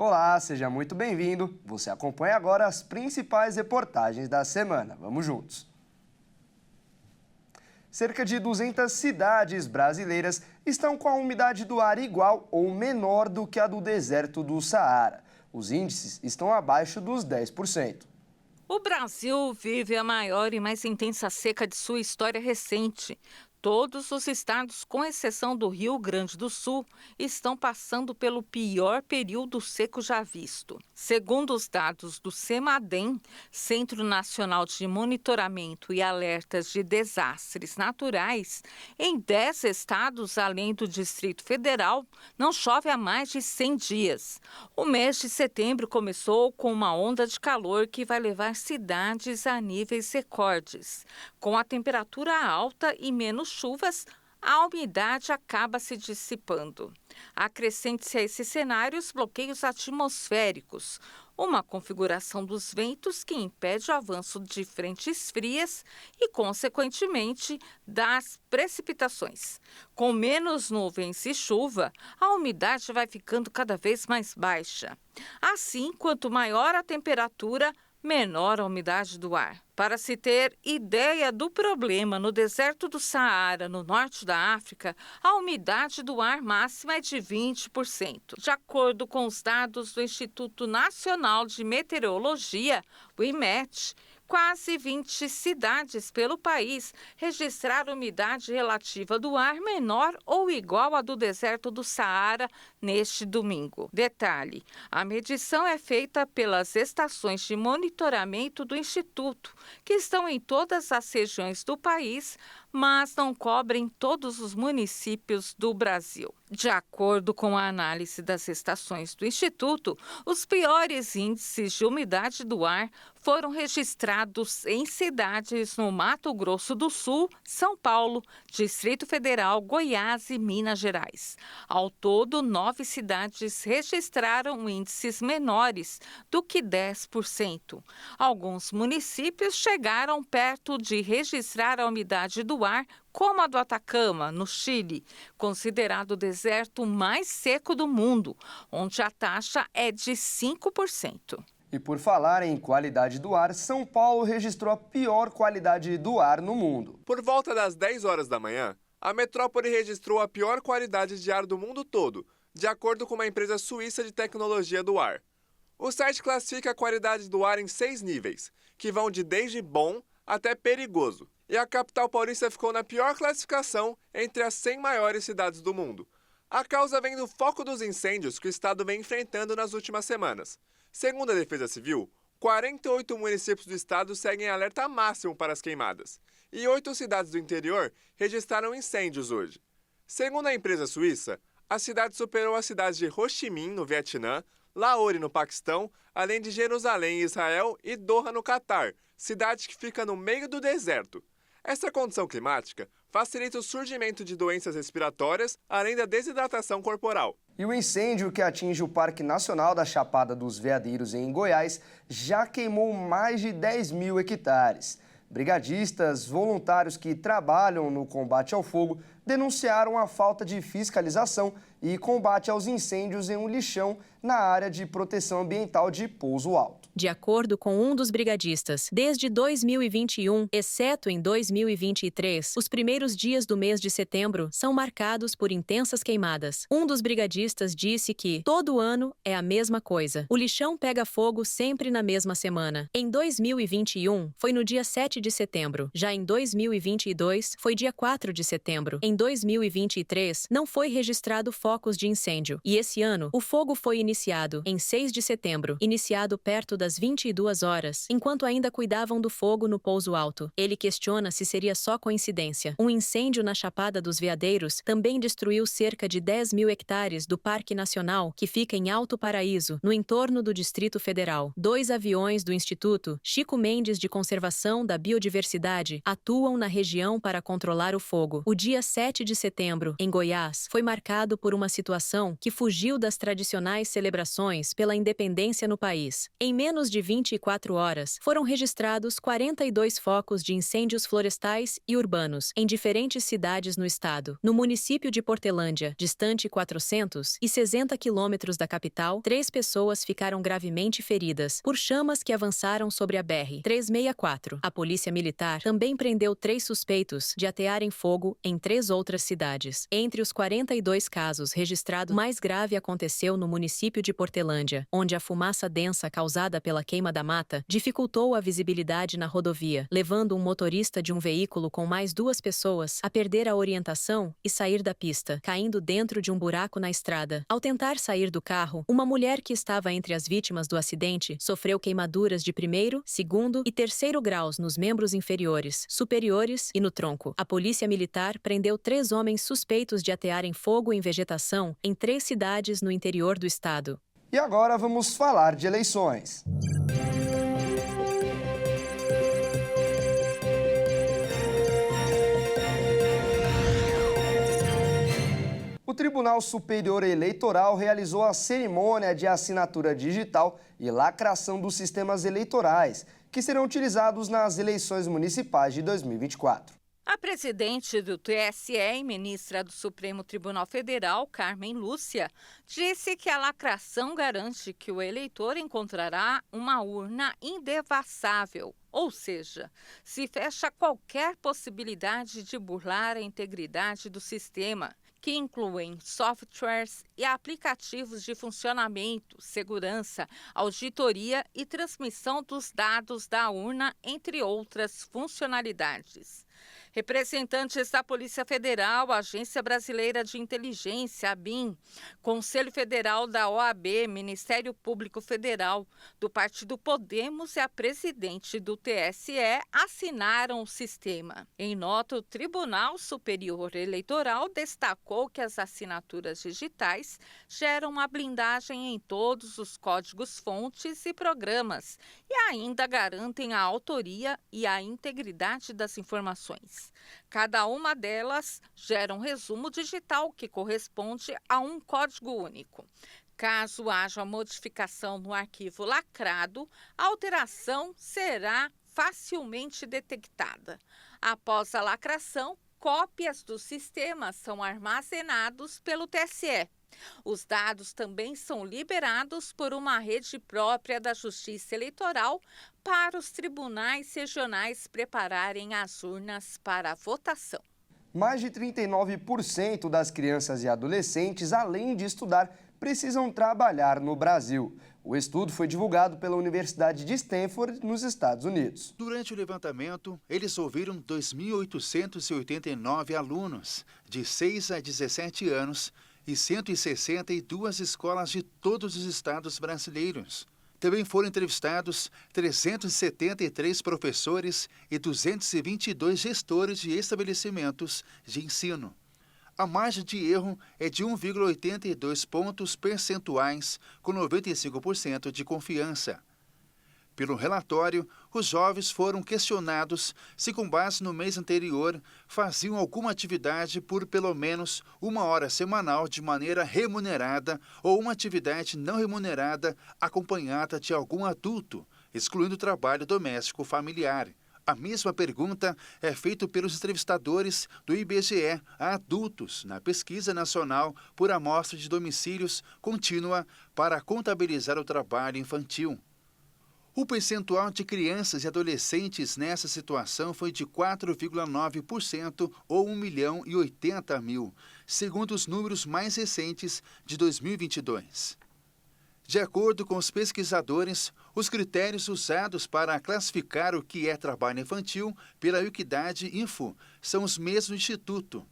Olá, seja muito bem-vindo. Você acompanha agora as principais reportagens da semana. Vamos juntos. Cerca de 200 cidades brasileiras estão com a umidade do ar igual ou menor do que a do deserto do Saara. Os índices estão abaixo dos 10%. O Brasil vive a maior e mais intensa seca de sua história recente. Todos os estados, com exceção do Rio Grande do Sul, estão passando pelo pior período seco já visto. Segundo os dados do CEMADEM, Centro Nacional de Monitoramento e Alertas de Desastres Naturais, em 10 estados, além do Distrito Federal, não chove há mais de 100 dias. O mês de setembro começou com uma onda de calor que vai levar cidades a níveis recordes. Com a temperatura alta e menos chuvas, a umidade acaba se dissipando. Acrescente-se a esses cenários bloqueios atmosféricos, uma configuração dos ventos que impede o avanço de frentes frias e, consequentemente, das precipitações. Com menos nuvens e chuva, a umidade vai ficando cada vez mais baixa. Assim, quanto maior a temperatura, menor a umidade do ar. Para se ter ideia do problema, no deserto do Saara, no norte da África, a umidade do ar máxima é de 20%. De acordo com os dados do Instituto Nacional de Meteorologia, o IMET, quase 20 cidades pelo país registraram umidade relativa do ar menor ou igual à do deserto do Saara neste domingo. Detalhe, a medição é feita pelas estações de monitoramento do Instituto, que estão em todas as regiões do país, mas não cobrem todos os municípios do Brasil. De acordo com a análise das estações do Instituto, os piores índices de umidade do ar foram registrados em cidades no Mato Grosso do Sul, São Paulo, Distrito Federal, Goiás e Minas Gerais. Ao todo, 9 cidades registraram índices menores do que 10%. Alguns municípios chegaram perto de registrar a umidade do ar, como a do Atacama, no Chile, considerado o deserto mais seco do mundo, onde a taxa é de 5%. E por falar em qualidade do ar, São Paulo registrou a pior qualidade do ar no mundo. Por volta das 10 horas da manhã, a metrópole registrou a pior qualidade de ar do mundo todo, de acordo com uma empresa suíça de tecnologia do ar. O site classifica a qualidade do ar em 6 níveis, que vão de desde bom até perigoso. E a capital paulista ficou na pior classificação entre as 100 maiores cidades do mundo. A causa vem do foco dos incêndios que o estado vem enfrentando nas últimas semanas. Segundo a Defesa Civil, 48 municípios do estado seguem alerta máximo para as queimadas. E 8 cidades do interior registraram incêndios hoje. Segundo a empresa suíça, a cidade superou as cidades de Ho Chi Minh, no Vietnã, Lahore, no Paquistão, além de Jerusalém, em Israel, e Doha, no Catar, cidade que fica no meio do deserto. Essa condição climática facilita o surgimento de doenças respiratórias, além da desidratação corporal. E o incêndio que atinge o Parque Nacional da Chapada dos Veadeiros, em Goiás, já queimou mais de 10.000 hectares. Brigadistas voluntários que trabalham no combate ao fogo denunciaram a falta de fiscalização e combate aos incêndios em um lixão na área de proteção ambiental de Pouso Alto. De acordo com um dos brigadistas, desde 2021, exceto em 2023, os primeiros dias do mês de setembro são marcados por intensas queimadas. Um dos brigadistas disse que todo ano é a mesma coisa. O lixão pega fogo sempre na mesma semana. Em 2021, foi no dia 7 de setembro. Já em 2022, foi dia 4 de setembro. Em 2023, não foi registrado focos de incêndio. E esse ano, o fogo foi iniciado em 6 de setembro, iniciado perto das 22 horas, enquanto ainda cuidavam do fogo no Pouso Alto. Ele questiona se seria só coincidência. Um incêndio na Chapada dos Veadeiros também destruiu cerca de 10.000 hectares do Parque Nacional, que fica em Alto Paraíso, no entorno do Distrito Federal. 2 aviões do Instituto Chico Mendes de Conservação da Biodiversidade atuam na região para controlar o fogo. O dia 7 de setembro, em Goiás, foi marcado por uma uma situação que fugiu das tradicionais celebrações pela independência no país. Em menos de 24 horas, foram registrados 42 focos de incêndios florestais e urbanos em diferentes cidades no estado. No município de Portelândia, distante 460 quilômetros da capital, 3 pessoas ficaram gravemente feridas por chamas que avançaram sobre a BR-364. A Polícia Militar também prendeu 3 suspeitos de atearem fogo em 3 outras cidades. Entre os 42 casos registrados, o mais grave aconteceu no município de Portelândia, onde a fumaça densa causada pela queima da mata dificultou a visibilidade na rodovia, levando um motorista de um veículo com mais 2 pessoas a perder a orientação e sair da pista, caindo dentro de um buraco na estrada. Ao tentar sair do carro, uma mulher que estava entre as vítimas do acidente sofreu queimaduras de 1º, 2º e 3º graus nos membros inferiores, superiores e no tronco. A Polícia Militar prendeu 3 homens suspeitos de atearem fogo em vegetação em 3 cidades no interior do estado. E agora vamos falar de eleições. O Tribunal Superior Eleitoral realizou a cerimônia de assinatura digital e lacração dos sistemas eleitorais, que serão utilizados nas eleições municipais de 2024. A presidente do TSE e ministra do Supremo Tribunal Federal, Carmen Lúcia, disse que a lacração garante que o eleitor encontrará uma urna indevassável, ou seja, se fecha qualquer possibilidade de burlar a integridade do sistema, que incluem softwares e aplicativos de funcionamento, segurança, auditoria e transmissão dos dados da urna, entre outras funcionalidades. Representantes da Polícia Federal, Agência Brasileira de Inteligência, ABIN, Conselho Federal da OAB, Ministério Público Federal, do Partido Podemos e a presidente do TSE assinaram o sistema. Em nota, o Tribunal Superior Eleitoral destacou que as assinaturas digitais geram uma blindagem em todos os códigos-fontes e programas e ainda garantem a autoria e a integridade das informações. Cada uma delas gera um resumo digital que corresponde a um código único. Caso haja modificação no arquivo lacrado, a alteração será facilmente detectada. Após a lacração, cópias dos sistemas são armazenados pelo TSE. Os dados também são liberados por uma rede própria da Justiça Eleitoral para os tribunais regionais prepararem as urnas para a votação. Mais de 39% das crianças e adolescentes, além de estudar, precisam trabalhar no Brasil. O estudo foi divulgado pela Universidade de Stanford, nos Estados Unidos. Durante o levantamento, eles ouviram 2.889 alunos de 6 a 17 anos e 162 escolas de todos os estados brasileiros. Também foram entrevistados 373 professores e 222 gestores de estabelecimentos de ensino. A margem de erro é de 1,82 pontos percentuais, com 95% de confiança. Pelo relatório, os jovens foram questionados se, com base no mês anterior, faziam alguma atividade por pelo menos 1 hora semanal de maneira remunerada ou uma atividade não remunerada acompanhada de algum adulto, excluindo o trabalho doméstico familiar. A mesma pergunta é feita pelos entrevistadores do IBGE a adultos na Pesquisa Nacional por Amostra de Domicílios Contínua para contabilizar o trabalho infantil. O percentual de crianças e adolescentes nessa situação foi de 4,9% ou 1.080.000, segundo os números mais recentes de 2022. De acordo com os pesquisadores, os critérios usados para classificar o que é trabalho infantil pela Equidade Info são os mesmos do Instituto.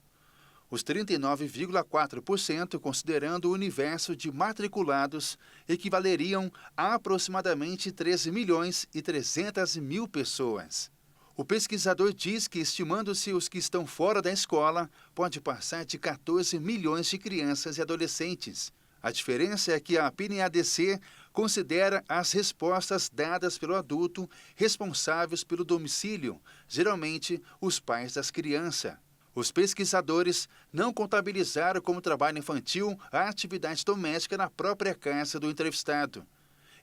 Os 39,4%, considerando o universo de matriculados, equivaleriam a aproximadamente 13.300.000 pessoas. O pesquisador diz que, estimando-se os que estão fora da escola, pode passar de 14 milhões de crianças e adolescentes. A diferença é que a PNADC considera as respostas dadas pelo adulto responsáveis pelo domicílio, geralmente os pais das crianças. Os pesquisadores não contabilizaram como trabalho infantil a atividade doméstica na própria casa do entrevistado,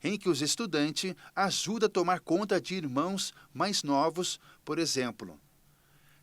em que os estudantes ajudam a tomar conta de irmãos mais novos, por exemplo.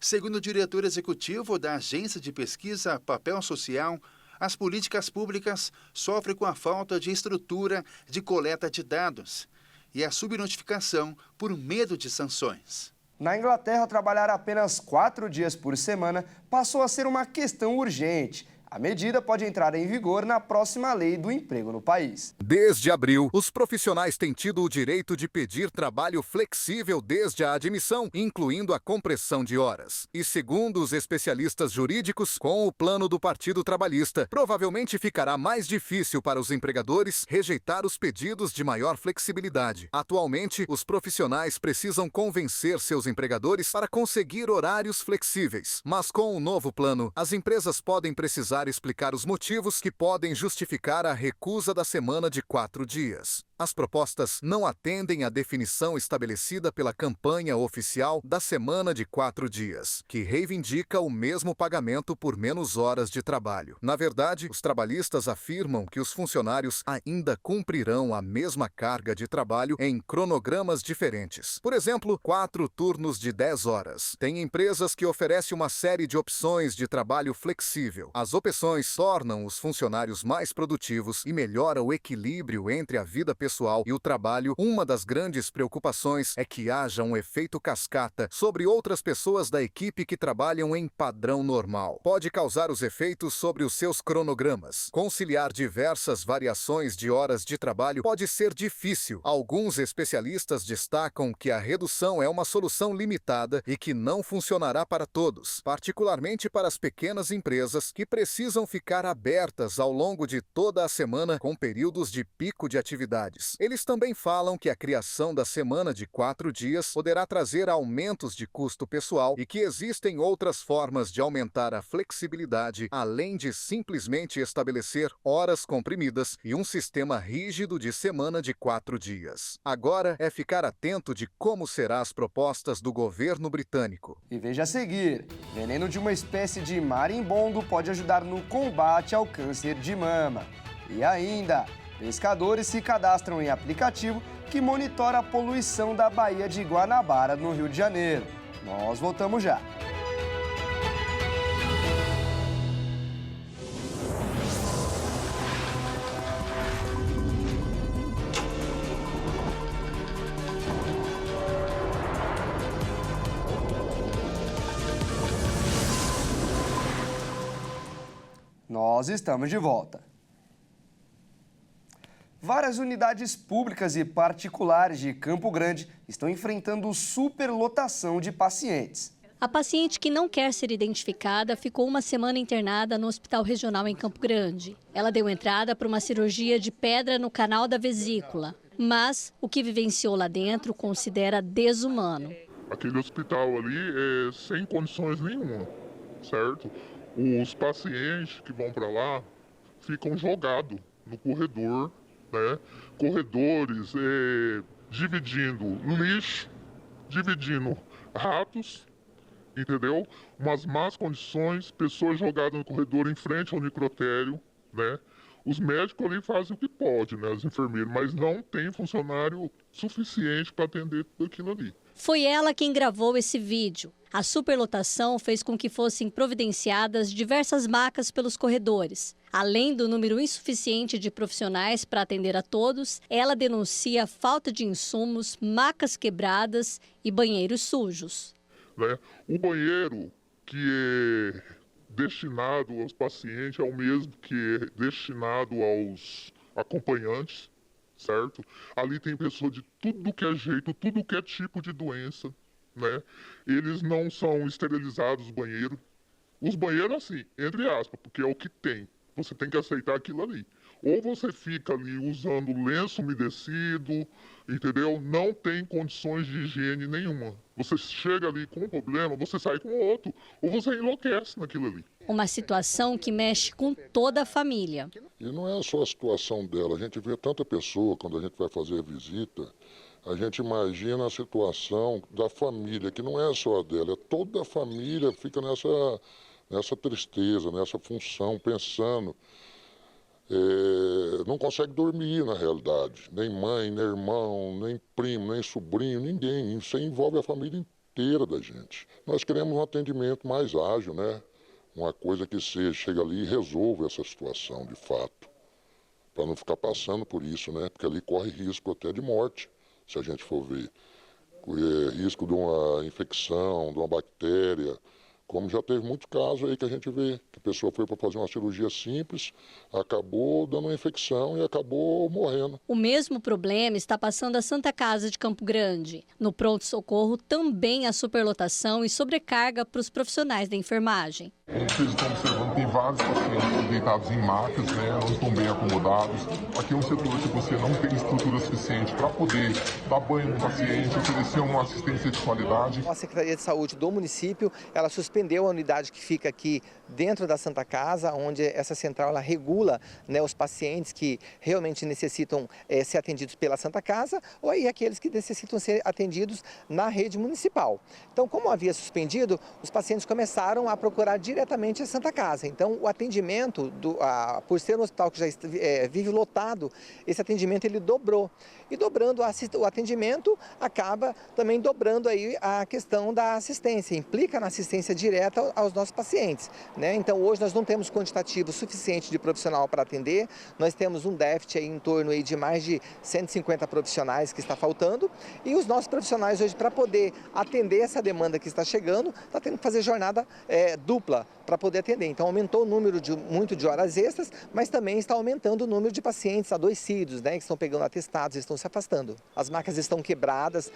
Segundo o diretor executivo da Agência de Pesquisa Papel Social, as políticas públicas sofrem com a falta de estrutura de coleta de dados e a subnotificação por medo de sanções. Na Inglaterra, trabalhar apenas 4 dias por semana passou a ser uma questão urgente. A medida pode entrar em vigor na próxima lei do emprego no país. Desde abril, os profissionais têm tido o direito de pedir trabalho flexível desde a admissão, incluindo a compressão de horas. E segundo os especialistas jurídicos, com o plano do Partido Trabalhista, provavelmente ficará mais difícil para os empregadores rejeitar os pedidos de maior flexibilidade. Atualmente, os profissionais precisam convencer seus empregadores para conseguir horários flexíveis. Mas com o novo plano, as empresas podem precisar explicar os motivos que podem justificar a recusa da semana de 4 dias. As propostas não atendem à definição estabelecida pela campanha oficial da semana de 4 dias, que reivindica o mesmo pagamento por menos horas de trabalho. Na verdade, os trabalhistas afirmam que os funcionários ainda cumprirão a mesma carga de trabalho em cronogramas diferentes. Por exemplo, 4 turnos de 10 horas. Tem empresas que oferecem uma série de opções de trabalho flexível. As opções tornam os funcionários mais produtivos e melhoram o equilíbrio entre a vida pessoal e o trabalho. Uma das grandes preocupações é que haja um efeito cascata sobre outras pessoas da equipe que trabalham em padrão normal. Pode causar os efeitos sobre os seus cronogramas. Conciliar diversas variações de horas de trabalho pode ser difícil. Alguns especialistas destacam que a redução é uma solução limitada e que não funcionará para todos, particularmente para as pequenas empresas que precisam ficar abertas ao longo de toda a semana com períodos de pico de atividade. Eles também falam que a criação da semana de 4 dias poderá trazer aumentos de custo pessoal e que existem outras formas de aumentar a flexibilidade, além de simplesmente estabelecer horas comprimidas e um sistema rígido de semana de 4 dias. Agora é ficar atento de como serão as propostas do governo britânico. E veja a seguir, veneno de uma espécie de marimbondo pode ajudar no combate ao câncer de mama. E ainda, pescadores se cadastram em aplicativo que monitora a poluição da Baía de Guanabara, no Rio de Janeiro. Nós voltamos já. Nós estamos de volta. Várias unidades públicas e particulares de Campo Grande estão enfrentando superlotação de pacientes. A paciente que não quer ser identificada ficou uma semana internada no Hospital Regional em Campo Grande. Ela deu entrada para uma cirurgia de pedra no canal da vesícula, mas o que vivenciou lá dentro considera desumano. Aquele hospital ali é sem condições nenhuma, certo? Os pacientes que vão para lá ficam jogados no corredor, né? Corredores, dividindo lixo, dividindo ratos, entendeu? Umas más condições, pessoas jogadas no corredor em frente ao necrotério, né? Os médicos ali fazem o que podem, né? Os enfermeiros, mas não tem funcionário suficiente para atender tudo aquilo ali. Foi ela quem gravou esse vídeo. A superlotação fez com que fossem providenciadas diversas macas pelos corredores. Além do número insuficiente de profissionais para atender a todos, ela denuncia falta de insumos, macas quebradas e banheiros sujos. Né? O banheiro que é destinado aos pacientes é o mesmo que é destinado aos acompanhantes, certo? Ali tem pessoas de tudo que é jeito, tudo que é tipo de doença, né? Eles não são esterilizados, os banheiros. Os banheiros, assim, entre aspas, porque é o que tem. Você tem que aceitar aquilo ali. Ou você fica ali usando lenço umedecido, entendeu? Não tem condições de higiene nenhuma. Você chega ali com um problema, você sai com outro. Ou você enlouquece naquilo ali. Uma situação que mexe com toda a família. E não é só a situação dela, a gente vê tanta pessoa quando a gente vai fazer a visita, a gente imagina a situação da família, que não é só a dela, toda a família fica nessa tristeza, nessa função, pensando. Não consegue dormir na realidade, nem mãe, nem irmão, nem primo, nem sobrinho, ninguém. Isso envolve a família inteira da gente. Nós queremos um atendimento mais ágil, né? Uma coisa que chega ali e resolve essa situação de fato, para não ficar passando por isso, né? Porque ali corre risco até de morte, se a gente for ver. Risco de uma infecção, de uma bactéria. Como já teve muito caso aí que a gente vê, que a pessoa foi para fazer uma cirurgia simples, acabou dando uma infecção e acabou morrendo. O mesmo problema está passando a Santa Casa de Campo Grande. No pronto-socorro também há superlotação e sobrecarga para os profissionais da enfermagem. Como vocês estão observando, tem vários pacientes deitados em macas, né, não estão bem acomodados. Aqui é um setor que você não tem estrutura suficiente para poder dar banho no paciente, oferecer uma assistência de qualidade. A Secretaria de Saúde do município, ela suspendeu a unidade que fica aqui dentro da Santa Casa, onde essa central ela regula, né, os pacientes que realmente necessitam ser atendidos pela Santa Casa ou aí aqueles que necessitam ser atendidos na rede municipal. Então, como havia suspendido, os pacientes começaram a procurar diretamente a Santa Casa. Então, o atendimento, por ser um hospital que já vive lotado, esse atendimento ele dobrou. E dobrando o atendimento, acaba também dobrando aí a questão da assistência, implica na assistência direta aos nossos pacientes, né? Então, hoje nós não temos quantitativo suficiente de profissional para atender, nós temos um déficit aí em torno aí de mais de 150 profissionais que está faltando, e os nossos profissionais hoje, para poder atender essa demanda que está chegando, está tendo que fazer jornada dupla para poder atender. Então, aumentou o número muito de horas extras, mas também está aumentando o número de pacientes adoecidos, né, que estão pegando atestados, estão se afastando. As macas estão quebradas,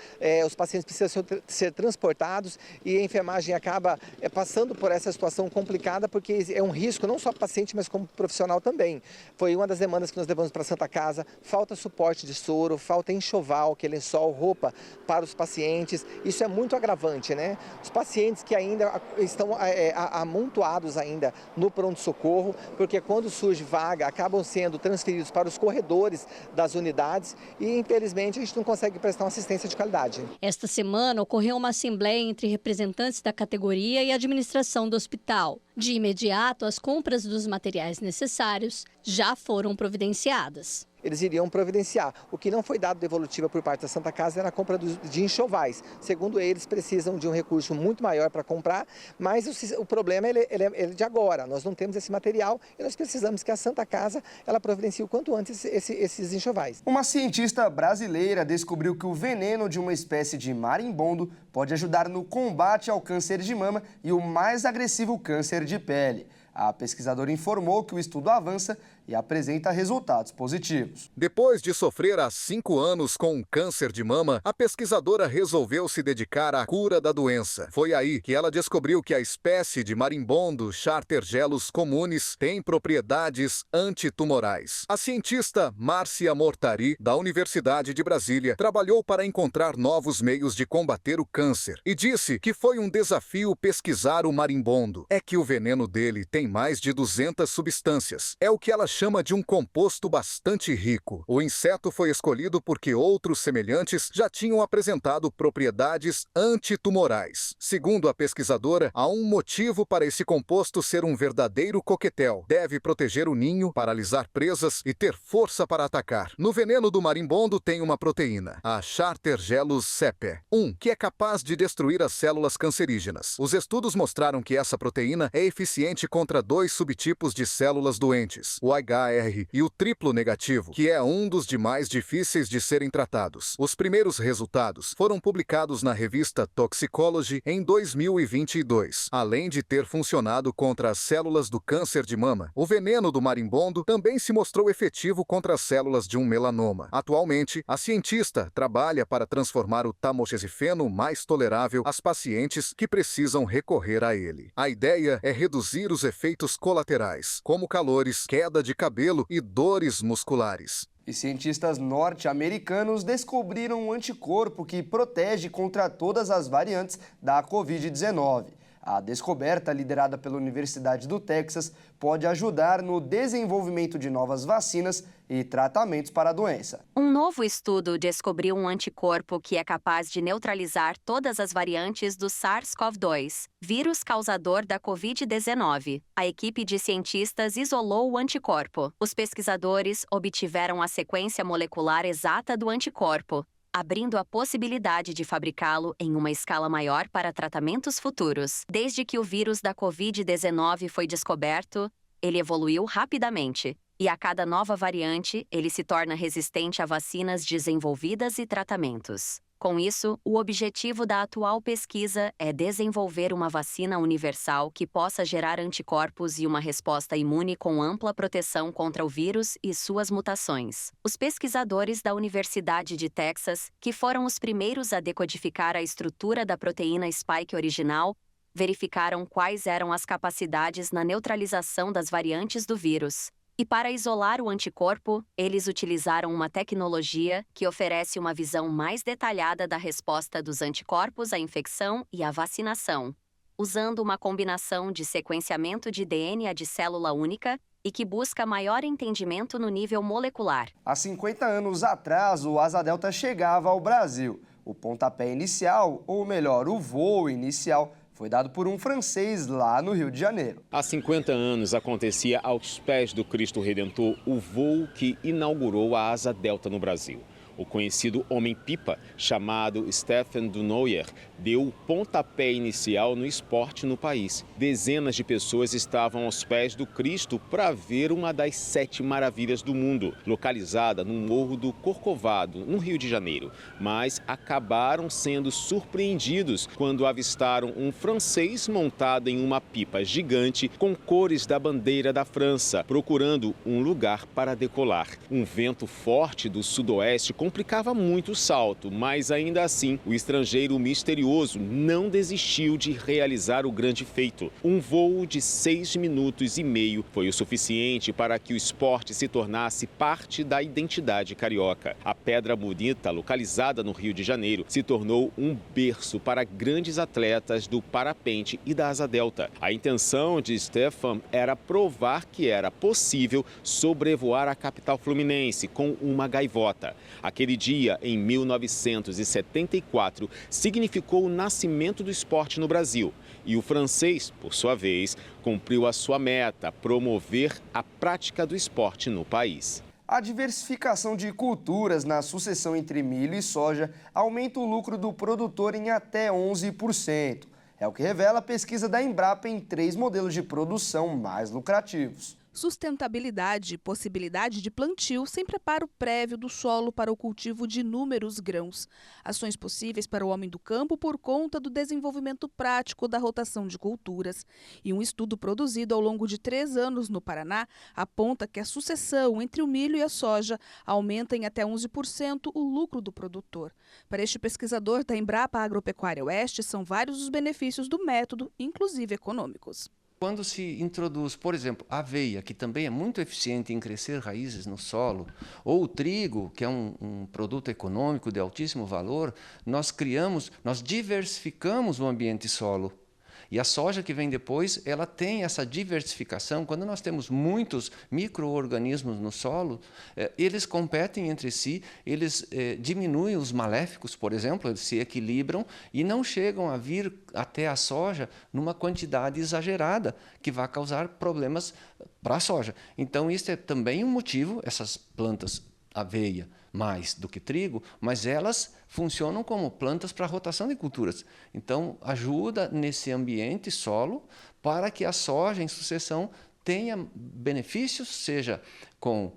os pacientes precisam ser transportados e a enfermagem acaba passando por essa situação complicada, porque é um risco não só para o paciente, mas como profissional também. Foi uma das demandas que nós levamos para a Santa Casa, falta suporte de soro, falta enxoval, que é lençol, roupa para os pacientes. Isso é muito agravante, né? Os pacientes que ainda estão amontoados ainda no pronto-socorro, porque quando surge vaga, acabam sendo transferidos para os corredores das unidades e, infelizmente, a gente não consegue prestar uma assistência de qualidade. Esta semana ocorreu uma assembleia entre representantes da categoria e a administração do hospital. De imediato, as compras dos materiais necessários já foram providenciadas. Eles iriam providenciar. O que não foi dado devolutiva por parte da Santa Casa era a compra de enxovais. Segundo eles, precisam de um recurso muito maior para comprar, mas o problema é de agora. Nós não temos esse material e nós precisamos que a Santa Casa ela providencie o quanto antes esses enxovais. Uma cientista brasileira descobriu que o veneno de uma espécie de marimbondo pode ajudar no combate ao câncer de mama e o mais agressivo câncer de pele. A pesquisadora informou que o estudo avança e apresenta resultados positivos. Depois de sofrer há 5 anos com um câncer de mama, a pesquisadora resolveu se dedicar à cura da doença. Foi aí que ela descobriu que a espécie de marimbondo Chartergellus communis tem propriedades antitumorais. A cientista Márcia Mortari, da Universidade de Brasília, trabalhou para encontrar novos meios de combater o câncer e disse que foi um desafio pesquisar o marimbondo. É que o veneno dele tem mais de 200 substâncias. É o que ela chama de um composto bastante rico. O inseto foi escolhido porque outros semelhantes já tinham apresentado propriedades antitumorais. Segundo a pesquisadora, há um motivo para esse composto ser um verdadeiro coquetel. Deve proteger o ninho, paralisar presas e ter força para atacar. No veneno do marimbondo tem uma proteína, a Chartergellus cepae, que é capaz de destruir as células cancerígenas. Os estudos mostraram que essa proteína é eficiente contra 2 subtipos de células doentes, o HR e o triplo negativo, que é um dos de mais difíceis de serem tratados. Os primeiros resultados foram publicados na revista Toxicology em 2022. Além de ter funcionado contra as células do câncer de mama, o veneno do marimbondo também se mostrou efetivo contra as células de um melanoma. Atualmente, a cientista trabalha para transformar o tamoxifeno mais tolerável às pacientes que precisam recorrer a ele. A ideia é reduzir os efeitos colaterais, como calores, queda de cabelo e dores musculares. E cientistas norte-americanos descobriram um anticorpo que protege contra todas as variantes da Covid-19. A descoberta, liderada pela Universidade do Texas, pode ajudar no desenvolvimento de novas vacinas e tratamentos para a doença. Um novo estudo descobriu um anticorpo que é capaz de neutralizar todas as variantes do SARS-CoV-2, vírus causador da Covid-19. A equipe de cientistas isolou o anticorpo. Os pesquisadores obtiveram a sequência molecular exata do anticorpo, abrindo a possibilidade de fabricá-lo em uma escala maior para tratamentos futuros. Desde que o vírus da Covid-19 foi descoberto, ele evoluiu rapidamente. E a cada nova variante, ele se torna resistente a vacinas desenvolvidas e tratamentos. Com isso, o objetivo da atual pesquisa é desenvolver uma vacina universal que possa gerar anticorpos e uma resposta imune com ampla proteção contra o vírus e suas mutações. Os pesquisadores da Universidade de Texas, que foram os primeiros a decodificar a estrutura da proteína spike original, verificaram quais eram as capacidades na neutralização das variantes do vírus. E para isolar o anticorpo, eles utilizaram uma tecnologia que oferece uma visão mais detalhada da resposta dos anticorpos à infecção e à vacinação, usando uma combinação de sequenciamento de DNA de célula única e que busca maior entendimento no nível molecular. Há 50 anos atrás, o Asa Delta chegava ao Brasil. O pontapé inicial, ou melhor, o voo inicial, foi dado por um francês lá no Rio de Janeiro. Há 50 anos acontecia aos pés do Cristo Redentor o voo que inaugurou a Asa Delta no Brasil. O conhecido Homem-Pipa, chamado Stephen Du Noyer, deu o pontapé inicial no esporte no país. Dezenas de pessoas estavam aos pés do Cristo para ver uma das 7 maravilhas do mundo, localizada no Morro do Corcovado, no Rio de Janeiro. Mas acabaram sendo surpreendidos quando avistaram um francês montado em uma pipa gigante com cores da bandeira da França, procurando um lugar para decolar. Um vento forte do sudoeste complicava muito o salto, mas ainda assim o estrangeiro misterioso não desistiu de realizar o grande feito. Um voo de 6 minutos e meio foi o suficiente para que o esporte se tornasse parte da identidade carioca. A Pedra Bonita, localizada no Rio de Janeiro, se tornou um berço para grandes atletas do parapente e da Asa Delta. A intenção de Stefan era provar que era possível sobrevoar a capital fluminense com uma gaivota. Aquele dia, em 1974, significou o nascimento do esporte no Brasil. E o francês, por sua vez, cumpriu a sua meta, promover a prática do esporte no país. A diversificação de culturas na sucessão entre milho e soja aumenta o lucro do produtor em até 11%. É o que revela a pesquisa da Embrapa em 3 modelos de produção mais lucrativos. Sustentabilidade e possibilidade de plantio sem preparo prévio do solo para o cultivo de inúmeros grãos. Ações possíveis para o homem do campo por conta do desenvolvimento prático da rotação de culturas. E um estudo produzido ao longo de 3 anos no Paraná aponta que a sucessão entre o milho e a soja aumenta em até 11% o lucro do produtor. Para este pesquisador da Embrapa Agropecuária Oeste, são vários os benefícios do método, inclusive econômicos. Quando se introduz, por exemplo, a aveia, que também é muito eficiente em crescer raízes no solo, ou o trigo, que é um produto econômico de altíssimo valor, nós diversificamos o ambiente solo. E a soja que vem depois, ela tem essa diversificação. Quando nós temos muitos micro-organismos no solo, eles competem entre si, eles diminuem os maléficos, por exemplo, eles se equilibram e não chegam a vir até a soja numa quantidade exagerada, que vai causar problemas para a soja. Então, isso é também um motivo, essas plantas aveia mais do que trigo, mas elas funcionam como plantas para rotação de culturas. Então, ajuda nesse ambiente solo para que a soja em sucessão tenha benefícios, seja com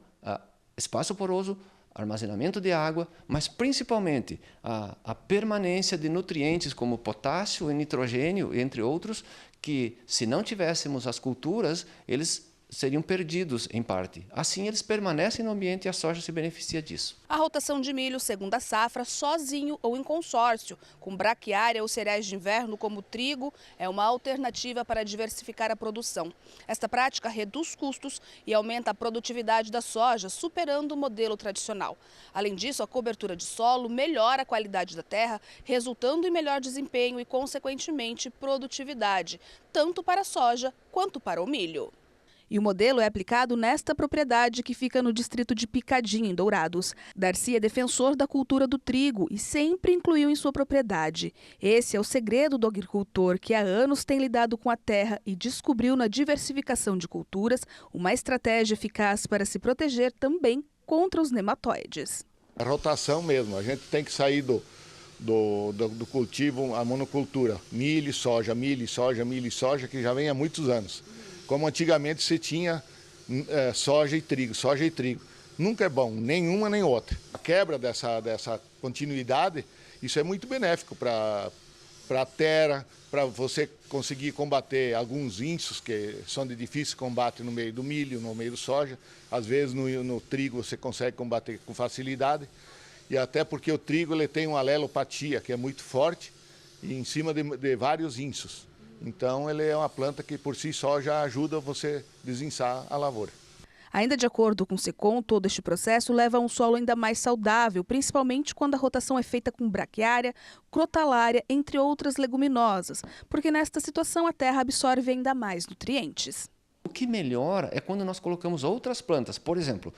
espaço poroso, armazenamento de água, mas principalmente a permanência de nutrientes como potássio e nitrogênio, entre outros, que se não tivéssemos as culturas, eles seriam perdidos em parte. Assim, eles permanecem no ambiente e a soja se beneficia disso. A rotação de milho, segundo a safra, sozinho ou em consórcio, com braquiária ou cereais de inverno como o trigo, é uma alternativa para diversificar a produção. Esta prática reduz custos e aumenta a produtividade da soja, superando o modelo tradicional. Além disso, a cobertura de solo melhora a qualidade da terra, resultando em melhor desempenho e, consequentemente, produtividade, tanto para a soja quanto para o milho. E o modelo é aplicado nesta propriedade que fica no distrito de Picadinho, em Dourados. Darcy é defensor da cultura do trigo e sempre incluiu em sua propriedade. Esse é o segredo do agricultor, que há anos tem lidado com a terra e descobriu na diversificação de culturas uma estratégia eficaz para se proteger também contra os nematóides. A rotação mesmo, a gente tem que sair do cultivo, a monocultura, milho e soja, milho e soja, milho e soja, que já vem há muitos anos. Como antigamente se tinha soja e trigo. Nunca é bom, nenhuma nem outra. A quebra dessa continuidade, isso é muito benéfico para a terra, para você conseguir combater alguns insos que são de difícil combate no meio do milho, no meio do soja. Às vezes no trigo você consegue combater com facilidade. E até porque o trigo ele tem uma alelopatia que é muito forte e em cima de vários insos. Então, ele é uma planta que, por si só, já ajuda você a desinçar a lavoura. Ainda de acordo com o SECOM, todo este processo leva a um solo ainda mais saudável, principalmente quando a rotação é feita com braquiária, crotalária, entre outras leguminosas, porque nesta situação a terra absorve ainda mais nutrientes. O que melhora é quando nós colocamos outras plantas, por exemplo,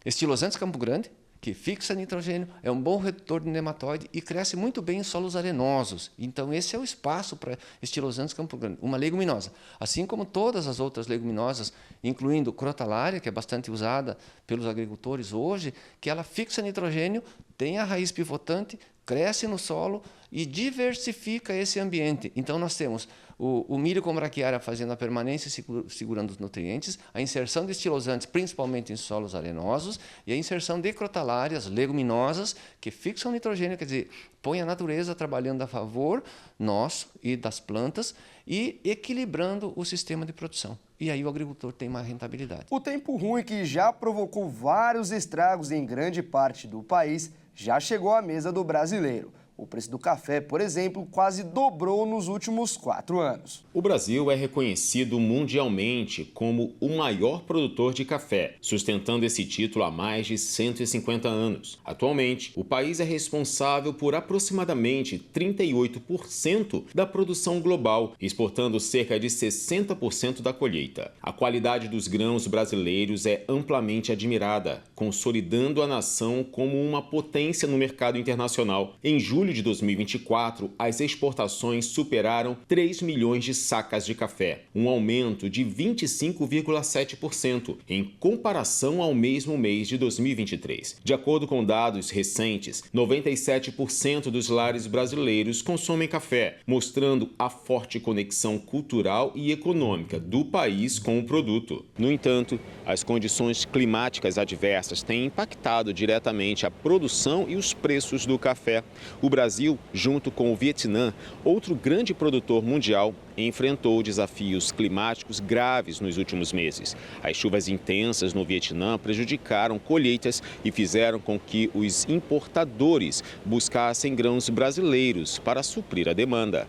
Estilosantes Campo Grande, que fixa nitrogênio, é um bom redutor de nematóide e cresce muito bem em solos arenosos. Então, esse é o espaço para Estilosantes Campo Grande, uma leguminosa. Assim como todas as outras leguminosas, incluindo crotalária, que é bastante usada pelos agricultores hoje, que ela fixa nitrogênio, tem a raiz pivotante, cresce no solo e diversifica esse ambiente. Então, nós temos o milho com braquiária fazendo a permanência e segurando os nutrientes, a inserção de estilosantes, principalmente em solos arenosos, e a inserção de crotalárias, leguminosas, que fixam nitrogênio, quer dizer, põe a natureza trabalhando a favor nosso e das plantas e equilibrando o sistema de produção. E aí o agricultor tem mais rentabilidade. O tempo ruim, que já provocou vários estragos em grande parte do país, já chegou à mesa do brasileiro. O preço do café, por exemplo, quase dobrou nos últimos 4 anos. O Brasil é reconhecido mundialmente como o maior produtor de café, sustentando esse título há mais de 150 anos. Atualmente, o país é responsável por aproximadamente 38% da produção global, exportando cerca de 60% da colheita. A qualidade dos grãos brasileiros é amplamente admirada, consolidando a nação como uma potência no mercado internacional. Em julho de 2024, as exportações superaram 3 milhões de sacas de café, um aumento de 25,7% em comparação ao mesmo mês de 2023. De acordo com dados recentes, 97% dos lares brasileiros consomem café, mostrando a forte conexão cultural e econômica do país com o produto. No entanto, as condições climáticas adversas têm impactado diretamente a produção e os preços do café. O Brasil, junto com o Vietnã, outro grande produtor mundial, enfrentou desafios climáticos graves nos últimos meses. As chuvas intensas no Vietnã prejudicaram colheitas e fizeram com que os importadores buscassem grãos brasileiros para suprir a demanda.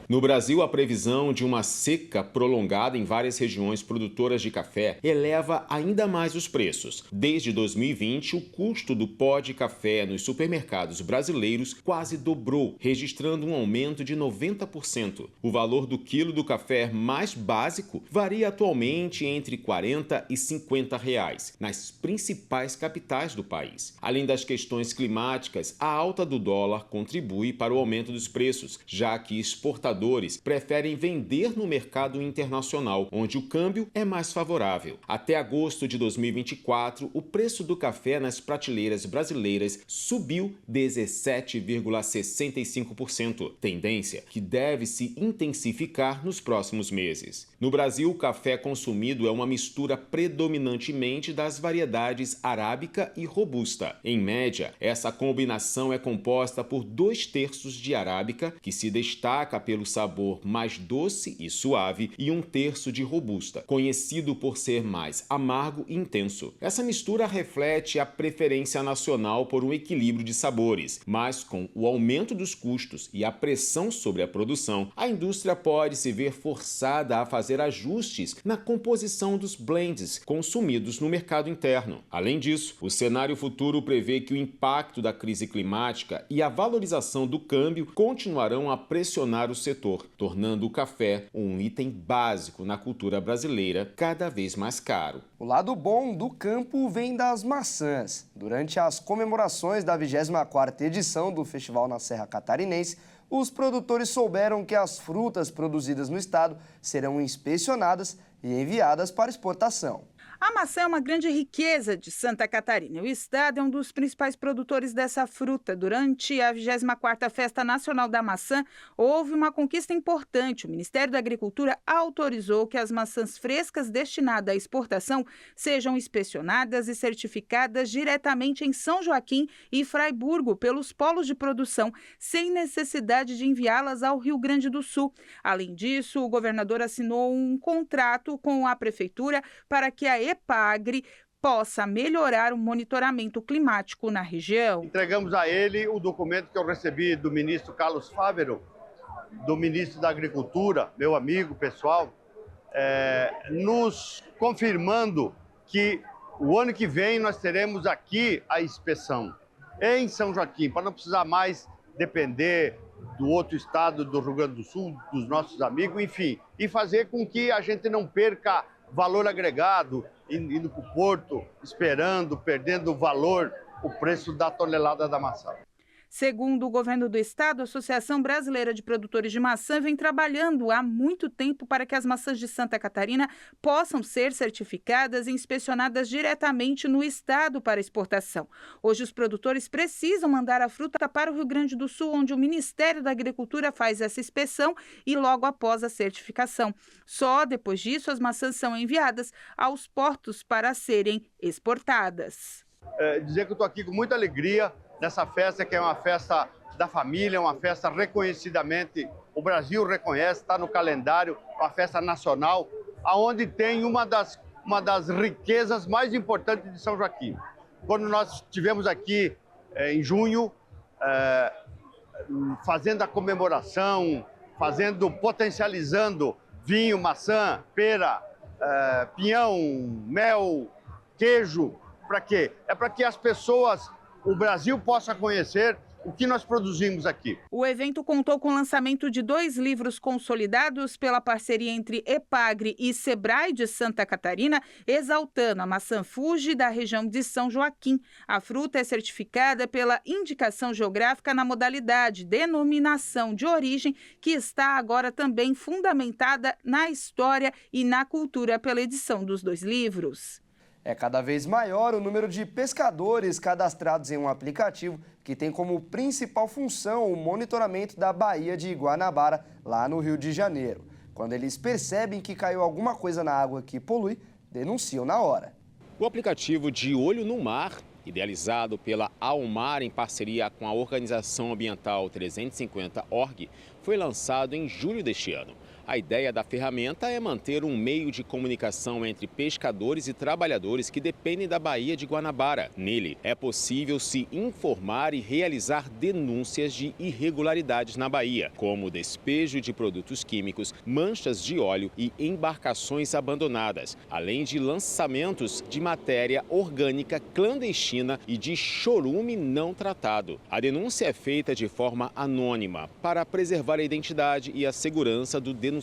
No Brasil, a previsão de uma seca prolongada em várias regiões produtoras de café eleva ainda mais os preços. Desde 2020, o custo do pó de café nos supermercados brasileiros quase dobrou, registrando um aumento de 90%. O valor do quilo do café mais básico varia atualmente entre R$ 40 e R$ 50 nas principais capitais do país. Além das questões climáticas, a alta do dólar contribui para o aumento dos preços, já que exportadores preferem vender no mercado internacional, onde o câmbio é mais favorável. Até agosto de 2024, o preço do café nas prateleiras brasileiras subiu 17,65%, tendência que deve se intensificar nos próximos meses. No Brasil, o café consumido é uma mistura predominantemente das variedades arábica e robusta. Em média, essa combinação é composta por 2/3 de arábica, que se destaca pelo pelo sabor mais doce e suave e 1/3 de robusta, conhecido por ser mais amargo e intenso. Essa mistura reflete a preferência nacional por um equilíbrio de sabores, mas com o aumento dos custos e a pressão sobre a produção, a indústria pode se ver forçada a fazer ajustes na composição dos blends consumidos no mercado interno. Além disso, o cenário futuro prevê que o impacto da crise climática e a valorização do câmbio continuarão a pressionar o setor, tornando o café um item básico na cultura brasileira cada vez mais caro. O lado bom do campo vem das maçãs. Durante as comemorações da 24ª edição do Festival na Serra Catarinense, os produtores souberam que as frutas produzidas no estado serão inspecionadas e enviadas para exportação. A maçã é uma grande riqueza de Santa Catarina. O estado é um dos principais produtores dessa fruta. Durante a 24ª Festa Nacional da Maçã, houve uma conquista importante. O Ministério da Agricultura autorizou que as maçãs frescas destinadas à exportação sejam inspecionadas e certificadas diretamente em São Joaquim e Fraiburgo pelos polos de produção, sem necessidade de enviá-las ao Rio Grande do Sul. Além disso, o governador assinou um contrato com a prefeitura para que a EPAGRE possa melhorar o monitoramento climático na região. Entregamos a ele o documento que eu recebi do ministro Carlos Fávero, do ministro da Agricultura, meu amigo pessoal, nos confirmando que o ano que vem nós teremos aqui a inspeção em São Joaquim, para não precisar mais depender do outro estado do Rio Grande do Sul, dos nossos amigos, enfim, e fazer com que a gente não perca valor agregado, indo para o porto, perdendo o valor, o preço da tonelada da maçã. Segundo o governo do estado, a Associação Brasileira de Produtores de Maçã vem trabalhando há muito tempo para que as maçãs de Santa Catarina possam ser certificadas e inspecionadas diretamente no estado para exportação. Hoje, os produtores precisam mandar a fruta para o Rio Grande do Sul, onde o Ministério da Agricultura faz essa inspeção e logo após a certificação. Só depois disso, as maçãs são enviadas aos portos para serem exportadas. Dizer que eu estou aqui com muita alegria nessa festa, que é uma festa da família, uma festa reconhecidamente, o Brasil reconhece, está no calendário, uma festa nacional, onde tem uma das riquezas mais importantes de São Joaquim. Quando nós estivemos aqui em junho, fazendo a comemoração, potencializando vinho, maçã, pera, pinhão, mel, queijo, para quê? É para que as pessoas, o Brasil possa conhecer o que nós produzimos aqui. O evento contou com o lançamento de 2 livros consolidados pela parceria entre EPAGRE e Sebrae de Santa Catarina, exaltando a maçã Fuji da região de São Joaquim. A fruta é certificada pela indicação geográfica na modalidade denominação de origem, que está agora também fundamentada na história e na cultura pela edição dos 2 livros. É cada vez maior o número de pescadores cadastrados em um aplicativo que tem como principal função o monitoramento da Baía de Guanabara, lá no Rio de Janeiro. Quando eles percebem que caiu alguma coisa na água que polui, denunciam na hora. O aplicativo De Olho no Mar, idealizado pela Almar em parceria com a organização ambiental 350.org, foi lançado em julho deste ano. A ideia da ferramenta é manter um meio de comunicação entre pescadores e trabalhadores que dependem da Baía de Guanabara. Nele, é possível se informar e realizar denúncias de irregularidades na baía, como despejo de produtos químicos, manchas de óleo e embarcações abandonadas, além de lançamentos de matéria orgânica clandestina e de chorume não tratado. A denúncia é feita de forma anônima para preservar a identidade e a segurança do denunciante.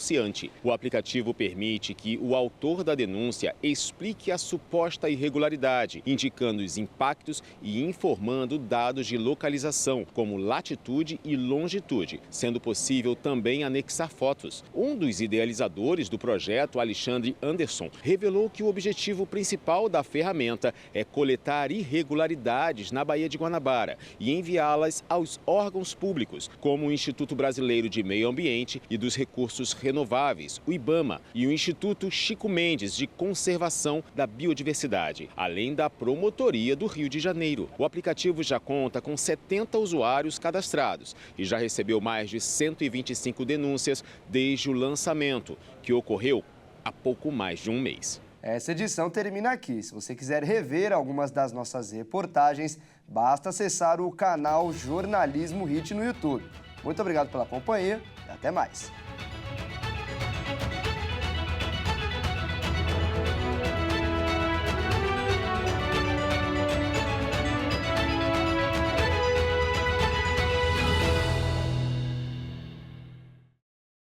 O aplicativo permite que o autor da denúncia explique a suposta irregularidade, indicando os impactos e informando dados de localização, como latitude e longitude, sendo possível também anexar fotos. Um dos idealizadores do projeto, Alexandre Anderson, revelou que o objetivo principal da ferramenta é coletar irregularidades na Baía de Guanabara e enviá-las aos órgãos públicos, como o Instituto Brasileiro Brasileiro de Meio Ambiente e dos Recursos Renováveis, o IBAMA, e o Instituto Chico Mendes de Conservação da Biodiversidade, além da Promotoria do Rio de Janeiro. O aplicativo já conta com 70 usuários cadastrados e já recebeu mais de 125 denúncias desde o lançamento, que ocorreu há pouco mais de um mês. Essa edição termina aqui. Se você quiser rever algumas das nossas reportagens, basta acessar o canal Jornalismo Hit no YouTube. Muito obrigado pela companhia e até mais.